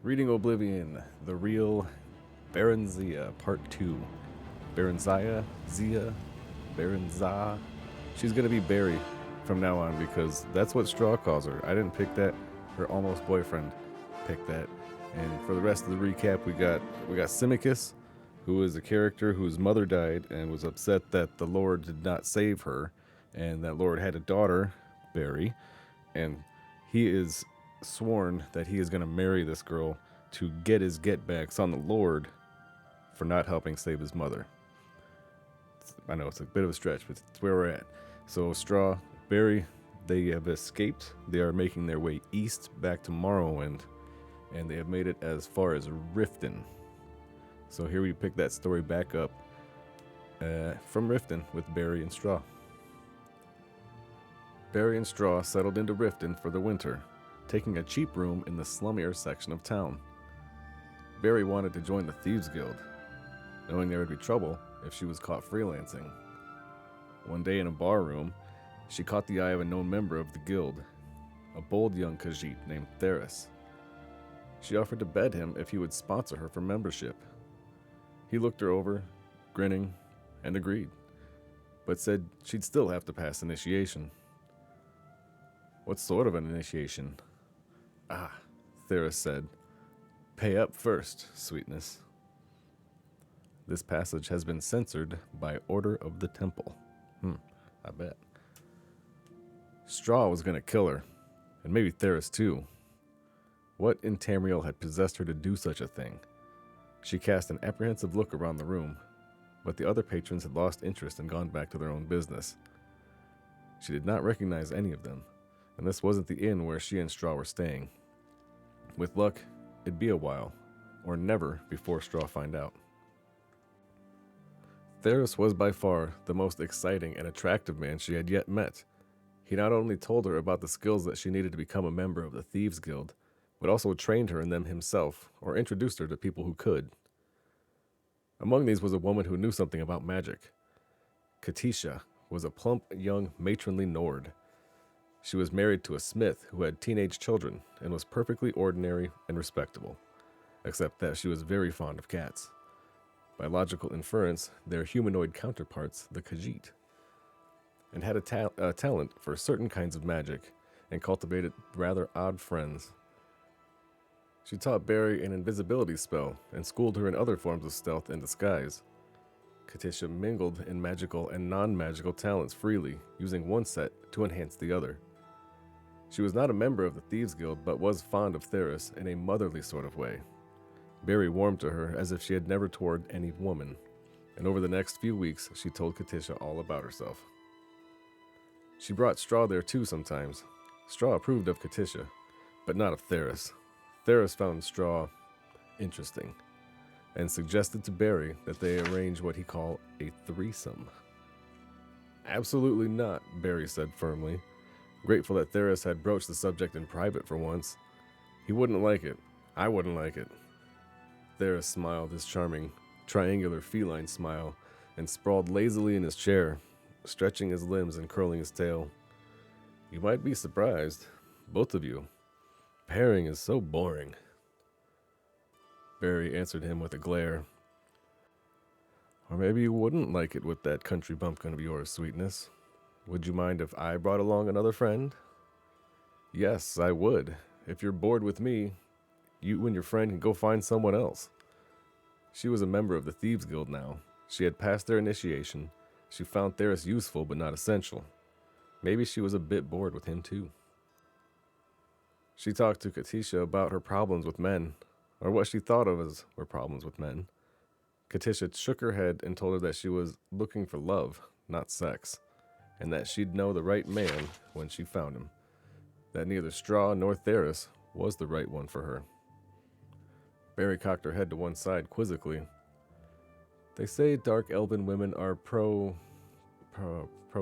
Reading Oblivion, the real Barenziah, Part 2. Barenziah, Zia, Barenziah. She's gonna be Barry from now on because that's what Straw calls her. I didn't pick that. Her almost boyfriend picked that. And for the rest of the recap, we got Simicus, who is a character whose mother died and was upset that the Lord did not save her, and that Lord had a daughter, Barry, and he is sworn that he is going to marry this girl to get his get-backs on the Lord for not helping save his mother. I know it's a bit of a stretch, but it's where we're at. So Straw, Barry, they have escaped. They are making their way east back to Morrowind, and they have made it as far as Riften. So here we pick that story back up from Riften with Barry and Straw. Barry and Straw settled into Riften for the winter, taking a cheap room in the slummier section of town. Barry wanted to join the Thieves Guild, knowing there would be trouble if she was caught freelancing. One day in a bar room, she caught the eye of a known member of the guild, a bold young Khajiit named Theris. She offered to bet him if he would sponsor her for membership. He looked her over, grinning, and agreed, but said she'd still have to pass initiation. What sort of an initiation? Ah, Theris said. Pay up first, sweetness. This passage has been censored by order of the temple. I bet. Straw was going to kill her, and maybe Theris too. What in Tamriel had possessed her to do such a thing? She cast an apprehensive look around the room, but the other patrons had lost interest and gone back to their own business. She did not recognize any of them, and this wasn't the inn where she and Straw were staying. With luck, it'd be a while, or never before Straw find out. Theris was by far the most exciting and attractive man she had yet met. He not only told her about the skills that she needed to become a member of the Thieves Guild, but also trained her in them himself, or introduced her to people who could. Among these was a woman who knew something about magic. Katisha was a plump, young, matronly Nord. She was married to a smith who had teenage children and was perfectly ordinary and respectable, except that she was very fond of cats. By logical inference, their humanoid counterparts, the Khajiit, and had a talent for certain kinds of magic and cultivated rather odd friends. She taught Barry an invisibility spell and schooled her in other forms of stealth and disguise. Katisha mingled in magical and non-magical talents freely, using one set to enhance the other. She was not a member of the Thieves Guild, but was fond of Theris in a motherly sort of way. Barry warmed to her as if she had never toured any woman, and over the next few weeks she told Katisha all about herself. She brought Straw there too sometimes. Straw approved of Katisha, but not of Theris. Theris found Straw interesting, and suggested to Barry that they arrange what he called a threesome. Absolutely not, Barry said firmly, grateful that Theris had broached the subject in private for once. He wouldn't like it. I wouldn't like it. Theris smiled his charming, triangular feline smile and sprawled lazily in his chair, stretching his limbs and curling his tail. You might be surprised, both of you. Pairing is so boring. Barry answered him with a glare. Or maybe you wouldn't like it with that country bumpkin of yours, sweetness. Would you mind if I brought along another friend? Yes, I would. If you're bored with me, you and your friend can go find someone else. She was a member of the Thieves Guild now. She had passed their initiation. She found Theris useful but not essential. Maybe she was a bit bored with him too. She talked to Katisha about her problems with men, or what she thought of as her problems with men. Katisha shook her head and told her that she was looking for love, not sex, and that she'd know the right man when she found him, that neither Straw nor Theris was the right one for her. Barry cocked her head to one side quizzically. They say dark elven women are pro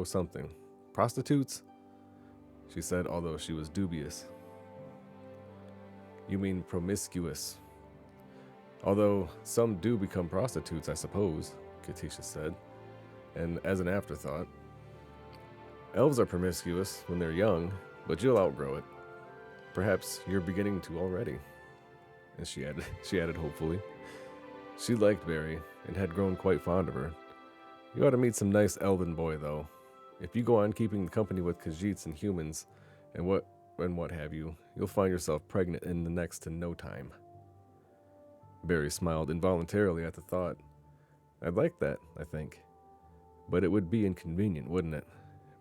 something. Prostitutes? She said, although she was dubious. You mean promiscuous. Although some do become prostitutes, I suppose, Katisha said, and as an afterthought, elves are promiscuous when they're young, but you'll outgrow it. Perhaps you're beginning to already. and she added hopefully. She liked Barry and had grown quite fond of her. You ought to meet some nice elven boy, though. If you go on keeping company with Khajiits and humans and what have you, you'll find yourself pregnant in the next to no time. Barry smiled involuntarily at the thought. I'd like that, I think. But it would be inconvenient, wouldn't it?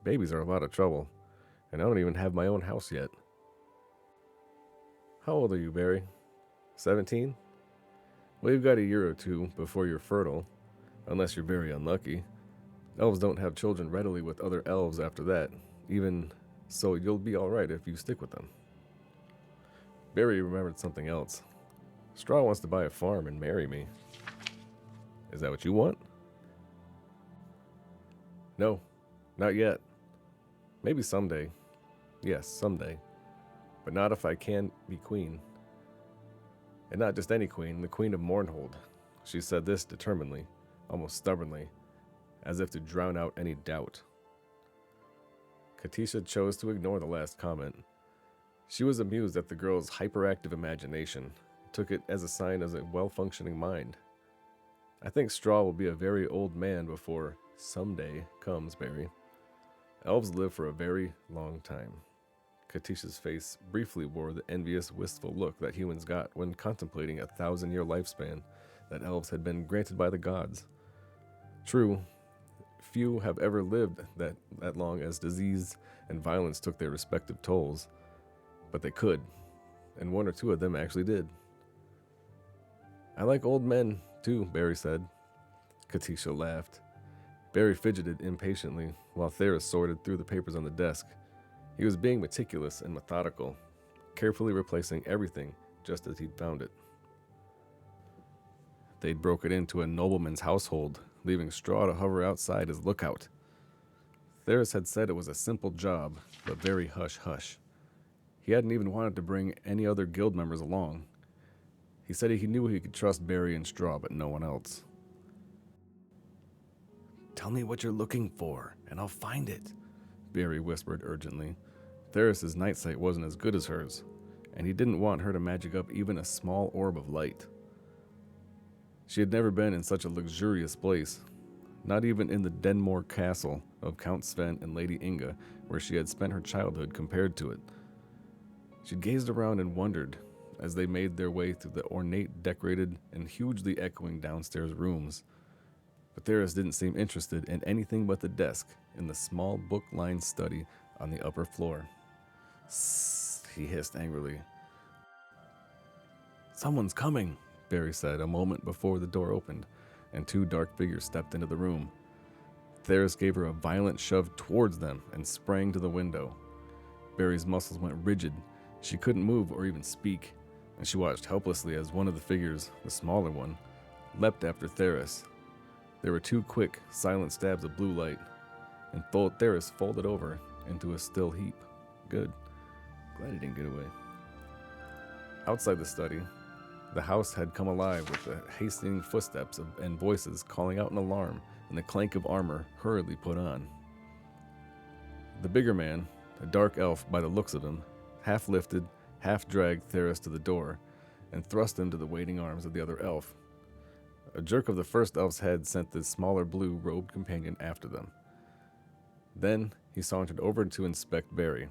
Babies are a lot of trouble, and I don't even have my own house yet. How old are you, Barry? 17? Well, you've got a year or two before you're fertile, unless you're very unlucky. Elves don't have children readily with other elves after that, even so you'll be all right if you stick with them. Barry remembered something else. Straw wants to buy a farm and marry me. Is that what you want? No, not yet. Maybe someday. Yes, someday. But not if I can be queen. And not just any queen, the Queen of Mournhold. She said this determinedly, almost stubbornly, as if to drown out any doubt. Katisha chose to ignore the last comment. She was amused at the girl's hyperactive imagination, took it as a sign of a well-functioning mind. I think Straw will be a very old man before someday comes, Barry. Elves live for a very long time. Katisha's face briefly wore the envious, wistful look that humans got when contemplating a 1,000-year lifespan that elves had been granted by the gods. True, few have ever lived that long as disease and violence took their respective tolls, but they could, and one or two of them actually did. I like old men, too, Barry said. Katisha laughed. Barry fidgeted impatiently while Theris sorted through the papers on the desk. He was being meticulous and methodical, carefully replacing everything just as he'd found it. They'd broken into a nobleman's household, leaving Straw to hover outside as lookout. Theris had said it was a simple job, but very hush-hush. He hadn't even wanted to bring any other guild members along. He said he knew he could trust Barry and Straw, but no one else. Tell me what you're looking for, and I'll find it, Barry whispered urgently. Theris's night sight wasn't as good as hers, and he didn't want her to magic up even a small orb of light. She had never been in such a luxurious place, not even in the Denmore castle of Count Sven and Lady Inga, where she had spent her childhood compared to it. She gazed around and wondered as they made their way through the ornate, decorated, and hugely echoing downstairs rooms. But Theris didn't seem interested in anything but the desk in the small book-lined study on the upper floor. "Sssst," he hissed angrily. "Someone's coming," Barry said a moment before the door opened, and two dark figures stepped into the room. Theris gave her a violent shove towards them and sprang to the window. Barry's muscles went rigid. She couldn't move or even speak, and she watched helplessly as one of the figures, the smaller one, leapt after Theris. There were two quick, silent stabs of blue light, and Theris folded over into a still heap. Good. Glad he didn't get away. Outside the study, the house had come alive with the hastening footsteps and voices calling out an alarm and the clank of armor hurriedly put on. The bigger man, a dark elf by the looks of him, half lifted, half dragged Theris to the door and thrust him to the waiting arms of the other elf. A jerk of the first elf's head sent the smaller blue-robed companion after them. Then he sauntered over to inspect Barry,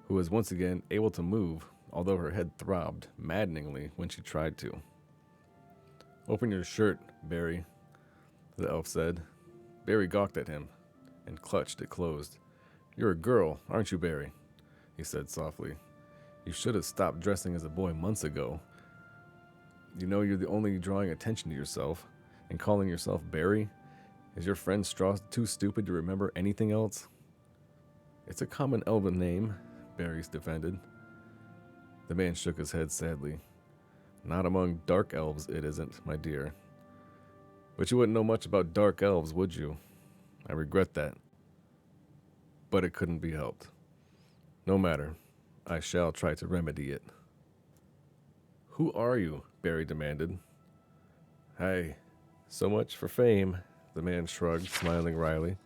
who was once again able to move, although her head throbbed maddeningly when she tried to. "Open your shirt, Barry," the elf said. Barry gawked at him and clutched it closed. "You're a girl, aren't you, Barry?" he said softly. "You should have stopped dressing as a boy months ago. You know you're the only drawing attention to yourself, and calling yourself Barry? Is your friend Straw too stupid to remember anything else?" "It's a common elven name," Barry defended. The man shook his head sadly. "Not among dark elves it isn't, my dear. But you wouldn't know much about dark elves, would you? I regret that. But it couldn't be helped. No matter, I shall try to remedy it." "Who are you?" Barry demanded. "Hey, so much for fame," the man shrugged, smiling wryly.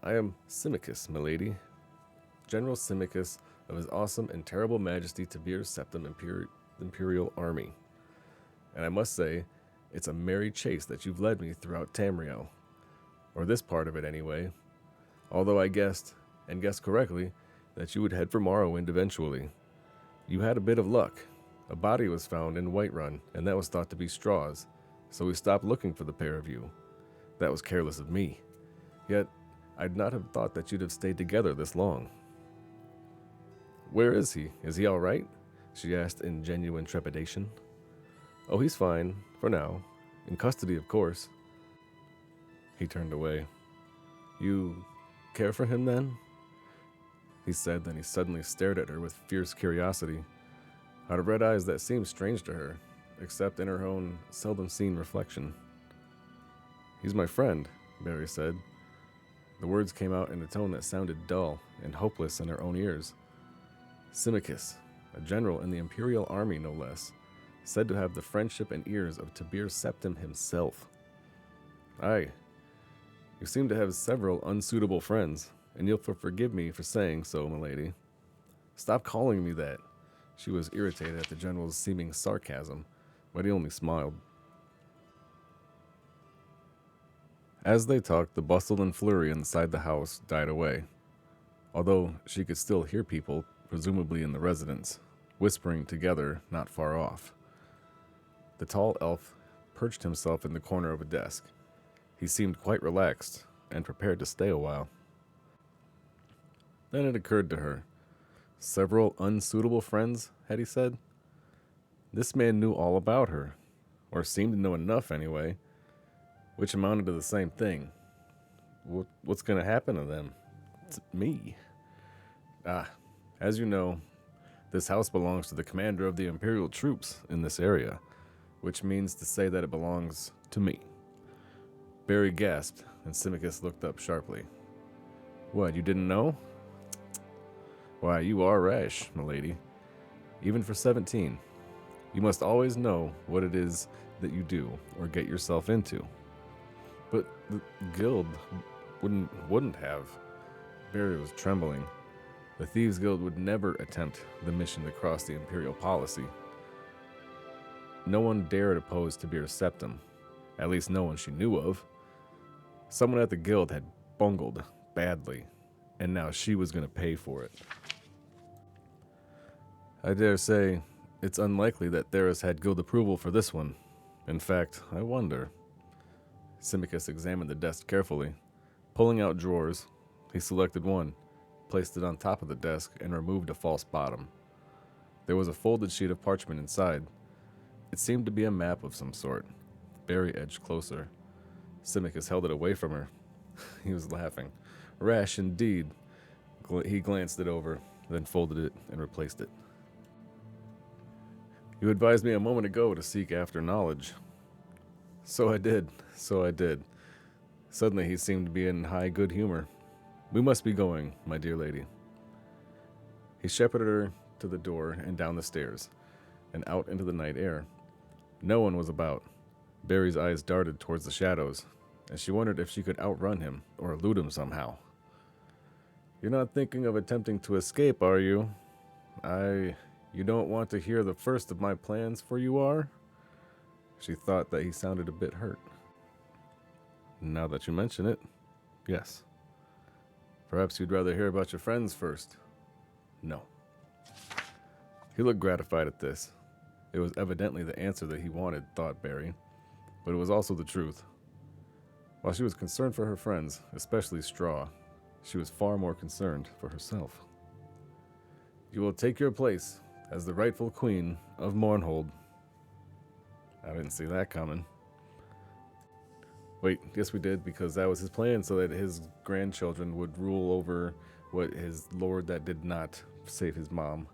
"I am Symmachus, milady. General Symmachus of his awesome and terrible majesty Tibir's Septim Imperial Army. and I must say, it's a merry chase that you've led me throughout Tamriel. Or this part of it anyway. Although I guessed, and guessed correctly, that you would head for Morrowind eventually. You had a bit of luck. A body was found in Whiterun, and that was thought to be Straw's, so we stopped looking for the pair of you. That was careless of me. Yet, I'd not have thought that you'd have stayed together this long. Where is he? Is he all right? She asked in genuine trepidation. Oh, he's fine, for now. In custody, of course. He turned away. You care for him, then? He said, then he suddenly stared at her with fierce curiosity, out of red eyes that seemed strange to her, except in her own seldom-seen reflection. He's my friend, Barry said. The words came out in a tone that sounded dull and hopeless in her own ears. Symmachus, a general in the Imperial Army no less, said to have the friendship and ears of Tibir Septim himself. Aye, you seem to have several unsuitable friends, and you'll forgive me for saying so, milady. Stop calling me that. She was irritated at the general's seeming sarcasm, but he only smiled. As they talked, the bustle and flurry inside the house died away, although she could still hear people, presumably in the residence, whispering together not far off. The tall elf perched himself in the corner of a desk. He seemed quite relaxed and prepared to stay a while. Then it occurred to her. Several unsuitable friends, had he said? This man knew all about her, or seemed to know enough anyway, which amounted to the same thing. What's going to happen to them? It's me. As you know, this house belongs to the commander of the Imperial troops in this area, which means to say that it belongs to me. Barry gasped, and Symmachus looked up sharply. What, you didn't know? Why, you are rash, milady. Even for 17. You must always know what it is that you do, or get yourself into. But the guild wouldn't have. Barry was trembling. The Thieves Guild would never attempt the mission to cross the Imperial policy. No one dared oppose Tibir Septim, at least no one she knew of. Someone at the guild had bungled badly, and now she was going to pay for it. I dare say it's unlikely that Theros had guild approval for this one. In fact, I wonder. Symmachus examined the desk carefully. Pulling out drawers, he selected one, placed it on top of the desk, and removed a false bottom. There was a folded sheet of parchment inside. It seemed to be a map of some sort. Barry edged closer. Symmachus held it away from her. He was laughing. Rash indeed. He glanced it over, then folded it and replaced it. You advised me a moment ago to seek after knowledge. So I did. Suddenly he seemed to be in high good humor. We must be going, my dear lady. He shepherded her to the door and down the stairs, and out into the night air. No one was about. Barry's eyes darted towards the shadows, and she wondered if she could outrun him or elude him somehow. You're not thinking of attempting to escape, are you? You don't want to hear the first of my plans, for you are? She thought that he sounded a bit hurt. Now that you mention it, yes. Perhaps you'd rather hear about your friends first. No. He looked gratified at this. It was evidently the answer that he wanted, thought Barry, but it was also the truth. While she was concerned for her friends, especially Straw, she was far more concerned for herself. You will take your place as the rightful queen of Mournhold. I didn't see that coming. Wait, yes we did, because that was his plan, so that his grandchildren would rule over what his lord that did not save his mom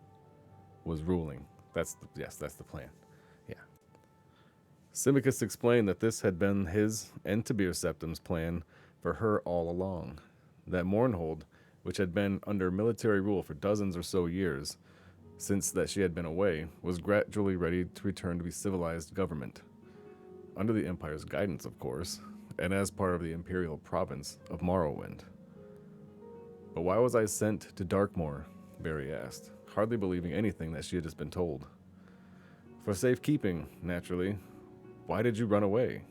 was ruling. That's the plan. Yeah. Symmachus explained that this had been his and Tibir Septim's plan for her all along. That Mournhold, which had been under military rule for dozens or so years, since that she had been away, was gradually ready to return to be civilized government. Under the Empire's guidance, of course, and as part of the Imperial province of Morrowind. But why was I sent to Darkmoor? Barry asked, hardly believing anything that she had just been told. For safekeeping, naturally. Why did you run away?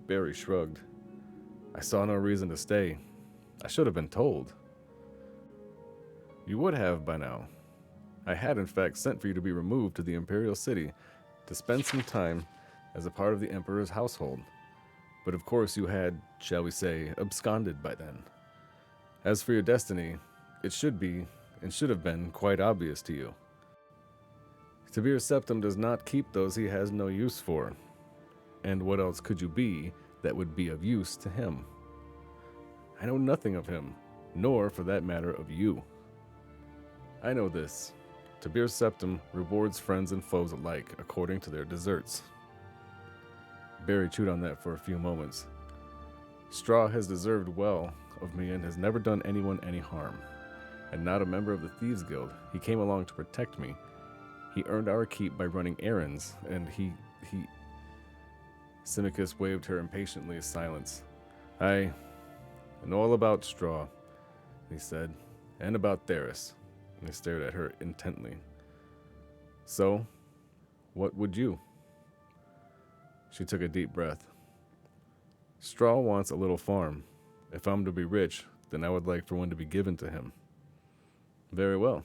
Barry shrugged. I saw no reason to stay. I should have been told. You would have by now. I had in fact sent for you to be removed to the Imperial City to spend some time as a part of the Emperor's household. But of course you had, shall we say, absconded by then. As for your destiny, it should be, and should have been, quite obvious to you. Tiberius Septim does not keep those he has no use for. And what else could you be that would be of use to him? I know nothing of him, nor, for that matter, of you. I know this. Tiberius Septim rewards friends and foes alike according to their deserts. Barry chewed on that for a few moments. Straw has deserved well of me and has never done anyone any harm. And not a member of the Thieves Guild. He came along to protect me. He earned our keep by running errands, and he... Simicus waved her impatiently as silence. I know all about Straw, he said, and about Theris. And he stared at her intently. So, what would you? She took a deep breath. Straw wants a little farm. If I'm to be rich, then I would like for one to be given to him. Very well.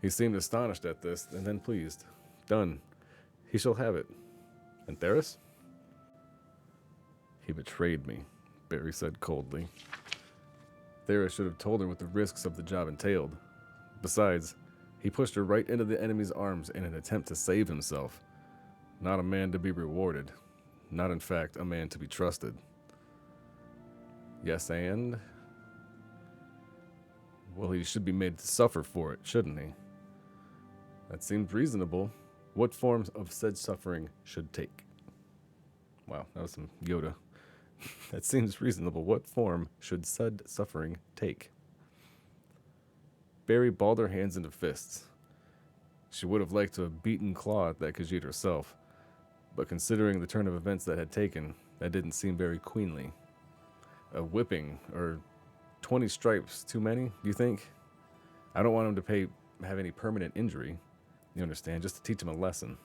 He seemed astonished at this, and then pleased. Done. He shall have it. And Theris? He betrayed me, Barry said coldly. Theris should have told her what the risks of the job entailed. Besides, he pushed her right into the enemy's arms in an attempt to save himself. Not a man to be rewarded. Not, in fact, a man to be trusted. Yes, and? Well, he should be made to suffer for it, shouldn't he? That seems reasonable. What forms of said suffering should take? Wow, that was some Yoda. That seems reasonable. What form should said suffering take? Barry balled her hands into fists. She would have liked to have beaten Claw at that Khajiit herself, but considering the turn of events that had taken, that didn't seem very queenly. A whipping, or 20 stripes, too many, do you think? I don't want him to have any permanent injury, you understand, just to teach him a lesson.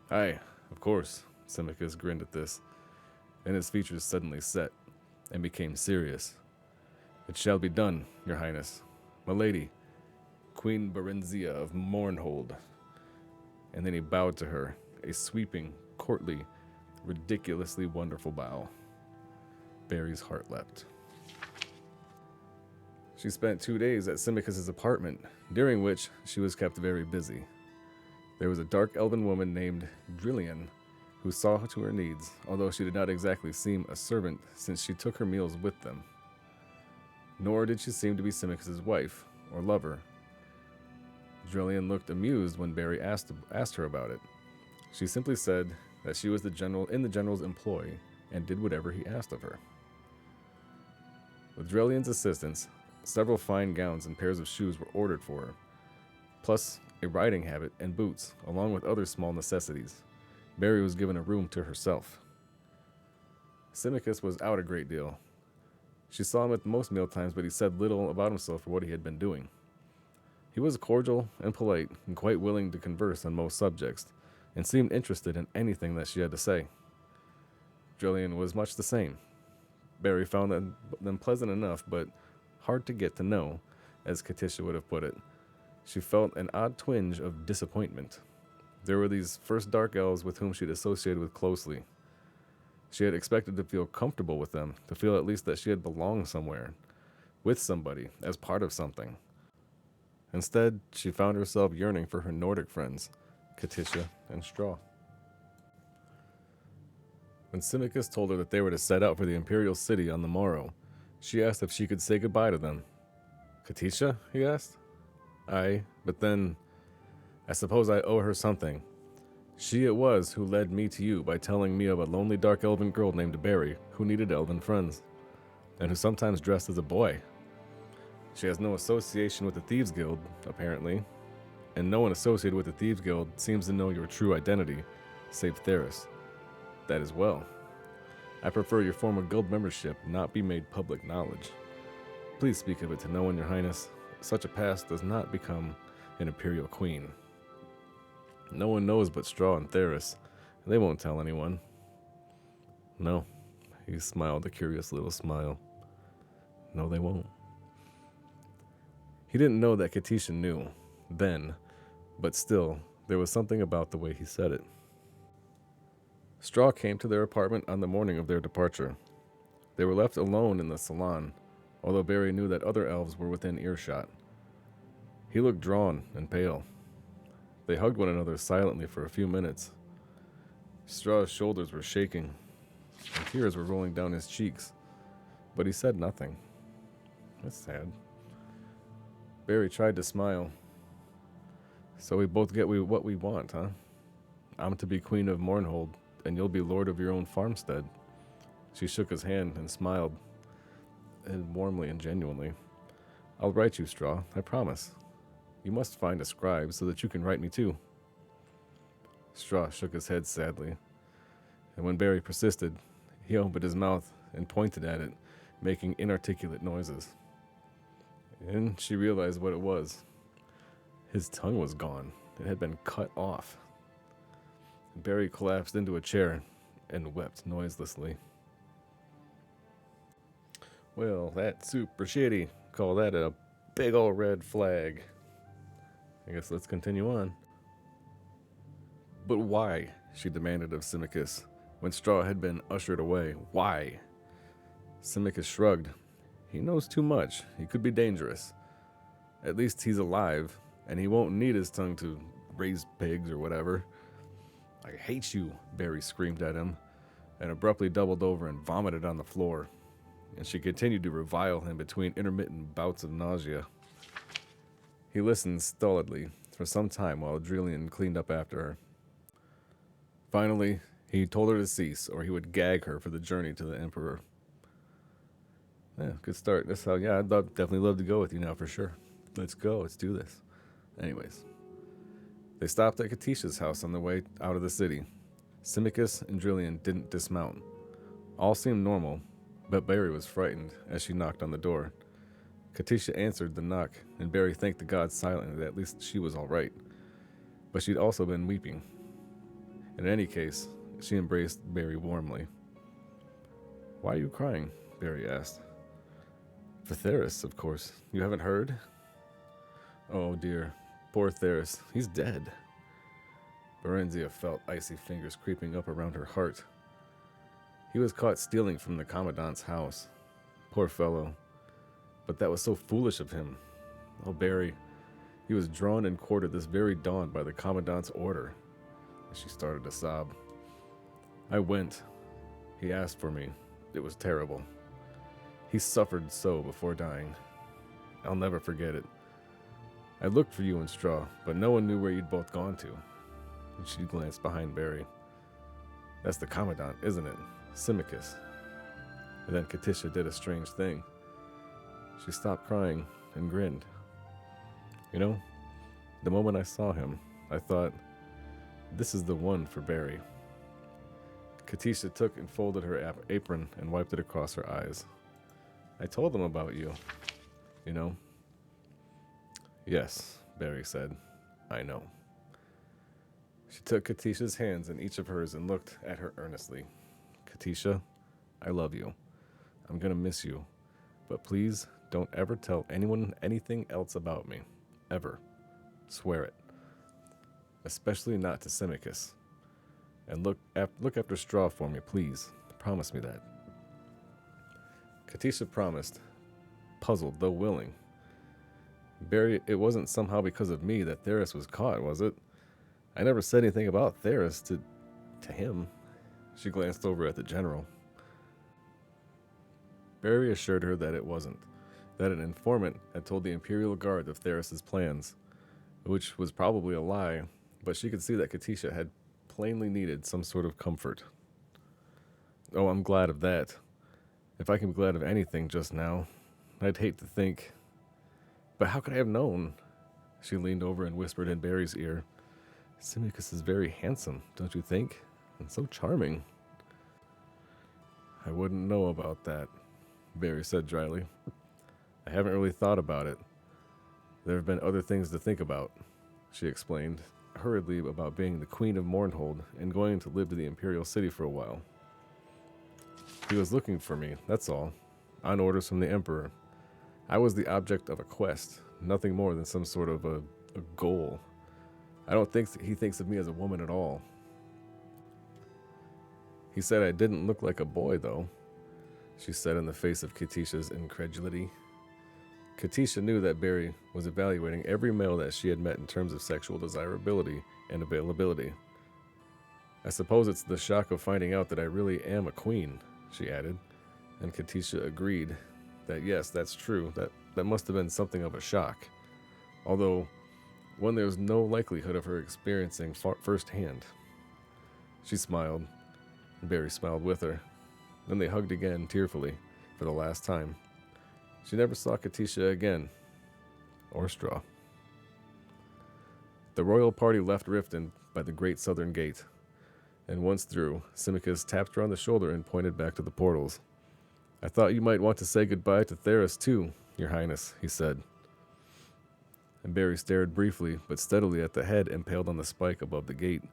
Aye, of course, Simicus grinned at this, and his features suddenly set, and became serious. It shall be done, your highness. My lady, Queen Barenziah of Mournhold. And then he bowed to her, a sweeping, courtly, ridiculously wonderful bow. Barry's heart leapt. She spent 2 days at Simicus's apartment, during which she was kept very busy. There was a dark elven woman named Drillian, who saw to her needs, although she did not exactly seem a servant since she took her meals with them. Nor did she seem to be Simicus's wife or lover. Drillian looked amused when Barry asked her about it. She simply said that she was in the general's employ and did whatever he asked of her. With Drillian's assistance, several fine gowns and pairs of shoes were ordered for her, plus a riding habit and boots, along with other small necessities. Barry was given a room to herself. Simicus was out a great deal. She saw him at most mealtimes, but he said little about himself or what he had been doing. He was cordial and polite, and quite willing to converse on most subjects, and seemed interested in anything that she had to say. Drillian was much the same. Barry found them pleasant enough, but hard to get to know, as Katisha would have put it. She felt an odd twinge of disappointment. There were these first dark elves with whom she had associated with closely. She had expected to feel comfortable with them, to feel at least that she had belonged somewhere, with somebody, as part of something. Instead, she found herself yearning for her Nordic friends, Katisha and Straw. When Simicus told her that they were to set out for the Imperial City on the morrow, she asked if she could say goodbye to them. Katisha? He asked. Aye, but then, I suppose I owe her something. She it was who led me to you by telling me of a lonely dark elven girl named Barry who needed elven friends, and who sometimes dressed as a boy. She has no association with the Thieves Guild, apparently, and no one associated with the Thieves Guild seems to know your true identity, save Theris. That is well. I prefer your former guild membership not be made public knowledge. Please speak of it to no one, your highness. Such a past does not become an imperial queen. No one knows but Straw and Theris. They won't tell anyone. No. He smiled a curious little smile. No, they won't. He didn't know that Katisha knew, then, but still, there was something about the way he said it. Straw came to their apartment on the morning of their departure. They were left alone in the salon, although Barry knew that other elves were within earshot. He looked drawn and pale. They hugged one another silently for a few minutes. Straw's shoulders were shaking, and tears were rolling down his cheeks, but he said nothing. That's sad. Barry tried to smile. So we both get what we want, huh? I'm to be Queen of Mournhold, and you'll be Lord of your own farmstead. She shook his hand and smiled, and warmly and genuinely. I'll write you, Straw, I promise. You must find a scribe so that you can write me too. Straw shook his head sadly, and when Barry persisted, he opened his mouth and pointed at it, making inarticulate noises. And she realized what it was. His tongue was gone. It had been cut off. Barry collapsed into a chair and wept noiselessly. Well, that's super shitty. Call that a big old red flag. I guess let's continue on. But why? She demanded of Symmachus, when Straw had been ushered away. Why? Symmachus shrugged. He knows too much. He could be dangerous. At least he's alive, and he won't need his tongue to raise pigs or whatever. I hate you, Barry screamed at him, and abruptly doubled over and vomited on the floor. And she continued to revile him between intermittent bouts of nausea. He listened stolidly for some time while Adrelian cleaned up after her. Finally, he told her to cease, or he would gag her for the journey to the Emperor. Yeah, good start. That's how, I'd definitely love to go with you now for sure. Let's go. Let's do this. Anyways, they stopped at Katisha's house on the way out of the city. Symmachus and Adrelian didn't dismount. All seemed normal, but Barry was frightened as she knocked on the door. Katisha answered the knock, and Barry thanked the gods silently that at least she was all right. But she'd also been weeping. In any case, she embraced Barry warmly. Why are you crying? Barry asked. For Theris, of course. You haven't heard? Oh dear. Poor Theris. He's dead. Barenziah felt icy fingers creeping up around her heart. He was caught stealing from the Commandant's house. Poor fellow. But that was so foolish of him. Oh, Barry. He was drawn and quartered this very dawn by the Commandant's order. She started to sob. I went. He asked for me. It was terrible. He suffered so before dying. I'll never forget it. I looked for you in Straw, but no one knew where you'd both gone to. And she glanced behind Barry. That's the Commandant, isn't it? Symmachus. And then Katisha did a strange thing. She stopped crying and grinned. You know, the moment I saw him, I thought, this is the one for Barry. Katisha took and folded her apron and wiped it across her eyes. I told them about you, you know. Yes, Barry said. I know. She took Katisha's hands in each of hers and looked at her earnestly. Katisha, I love you. I'm gonna miss you. But please don't ever tell anyone anything else about me. Ever. Swear it. Especially not to Symmachus. And look after Straw for me, please. Promise me that. Katisha promised, puzzled though willing. Barry, it wasn't somehow because of me that Theris was caught, was it? I never said anything about Theris to him. She glanced over at the general. Barry assured her that it wasn't, that an informant had told the Imperial Guard of Theris's plans, which was probably a lie, but she could see that Katisha had plainly needed some sort of comfort. Oh, I'm glad of that. If I can be glad of anything just now, I'd hate to think. But how could I have known? She leaned over and whispered in Barry's ear. Symmachus is very handsome, don't you think? And so charming. I wouldn't know about that, Barry said dryly. I haven't really thought about it. There have been other things to think about, she explained, hurriedly about being the Queen of Mournhold and going to live to the Imperial City for a while. He was looking for me, that's all, on orders from the Emperor. I was the object of a quest, nothing more than some sort of a goal. I don't think he thinks of me as a woman at all. He said I didn't look like a boy, though, she said in the face of Katisha's incredulity. Katisha knew that Barry was evaluating every male that she had met in terms of sexual desirability and availability. I suppose it's the shock of finding out that I really am a queen, she added, and Katisha agreed that yes, that's true, that must have been something of a shock, although one there was no likelihood of her experiencing firsthand. She smiled, and Barry smiled with her. Then they hugged again, tearfully, for the last time. She never saw Katisha again, or Straw. The royal party left Riften by the Great Southern Gate, and once through, Simicus tapped her on the shoulder and pointed back to the portals. I thought you might want to say goodbye to Theros too, Your Highness, he said. And Barry stared briefly but steadily at the head impaled on the spike above the gate.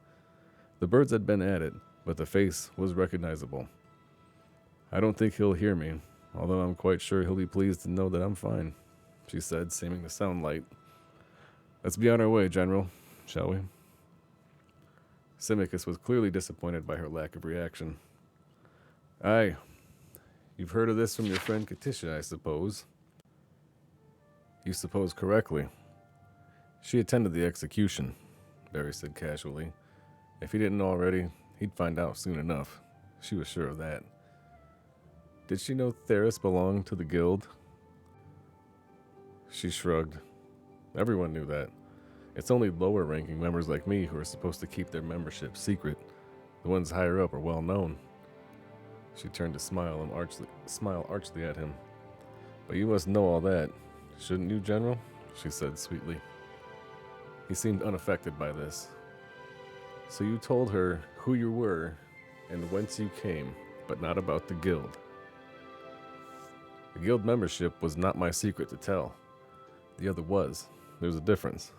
The birds had been at it, but the face was recognizable. I don't think he'll hear me, although I'm quite sure he'll be pleased to know that I'm fine, she said, seeming to sound light. Let's be on our way, General, shall we? Simicus was clearly disappointed by her lack of reaction. Aye. You've heard of this from your friend Katisha, I suppose. You suppose correctly. She attended the execution, Barry said casually. If he didn't already, he'd find out soon enough. She was sure of that. Did she know Theros belonged to the guild? She shrugged. Everyone knew that. It's only lower-ranking members like me who are supposed to keep their membership secret. The ones higher up are well known. She turned to smile archly at him. But you must know all that, shouldn't you, General? She said sweetly. He seemed unaffected by this. So you told her who you were and whence you came, but not about the guild. The guild membership was not my secret to tell. The other was. There's a difference.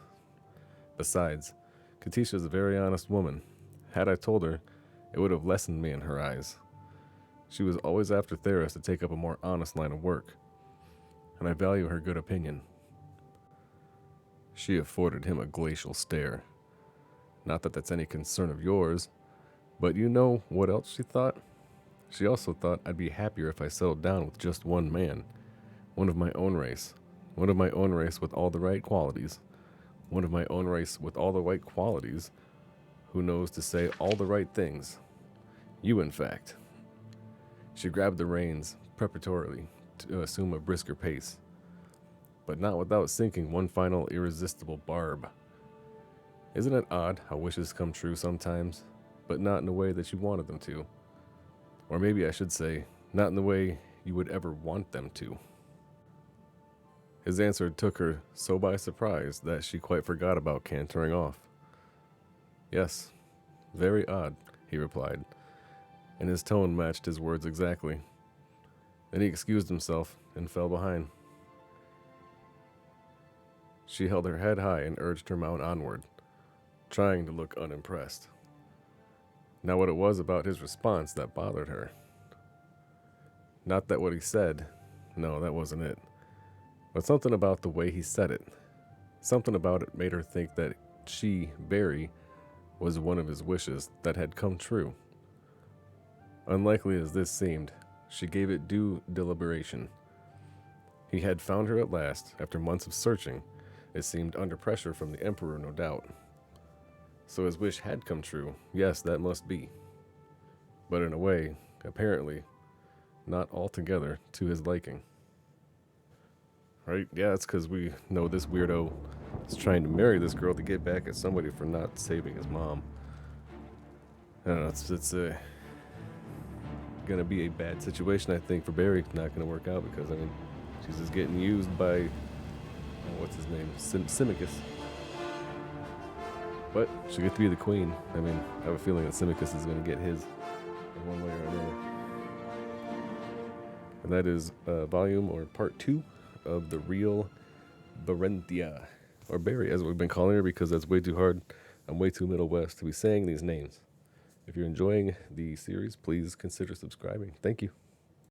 Besides, Katisha is a very honest woman. Had I told her, it would have lessened me in her eyes. She was always after Theros to take up a more honest line of work, and I value her good opinion. She afforded him a glacial stare. Not that that's any concern of yours, but you know what else she thought? She also thought I'd be happier if I settled down with just one man, one of my own race. One of my own race with all the right qualities. One of my own race with all the right qualities, who knows to say all the right things. You, in fact. She grabbed the reins preparatorily to assume a brisker pace, but not without sinking one final irresistible barb. Isn't it odd how wishes come true sometimes, but not in the way that you wanted them to? Or maybe I should say, not in the way you would ever want them to. His answer took her so by surprise that she quite forgot about cantering off. Yes, very odd, he replied, and his tone matched his words exactly. Then he excused himself and fell behind. She held her head high and urged her mount onward, trying to look unimpressed. Now what it was about his response that bothered her. Not that what he said, no, that wasn't it. But something about the way he said it. Something about it made her think that she, Barry, was one of his wishes that had come true. Unlikely as this seemed, she gave it due deliberation. He had found her at last, after months of searching. It seemed under pressure from the Emperor, no doubt. So his wish had come true. Yes, that must be. But in a way, apparently, not altogether to his liking. Right? Yeah, it's because we know this weirdo is trying to marry this girl to get back at somebody for not saving his mom. I don't know, it's gonna be a bad situation, I think, for Barry. Not gonna work out because, I mean, she's just getting used by, what's his name? Simicus. But she'll get to be the queen. I mean, I have a feeling that Simicus is gonna get his in one way or another. And that is volume or part 2 of the real Barenziah, or Barry, as we've been calling her, because that's way too hard I'm way too Middle West to be saying these names. If you're enjoying the series, please consider subscribing. Thank you.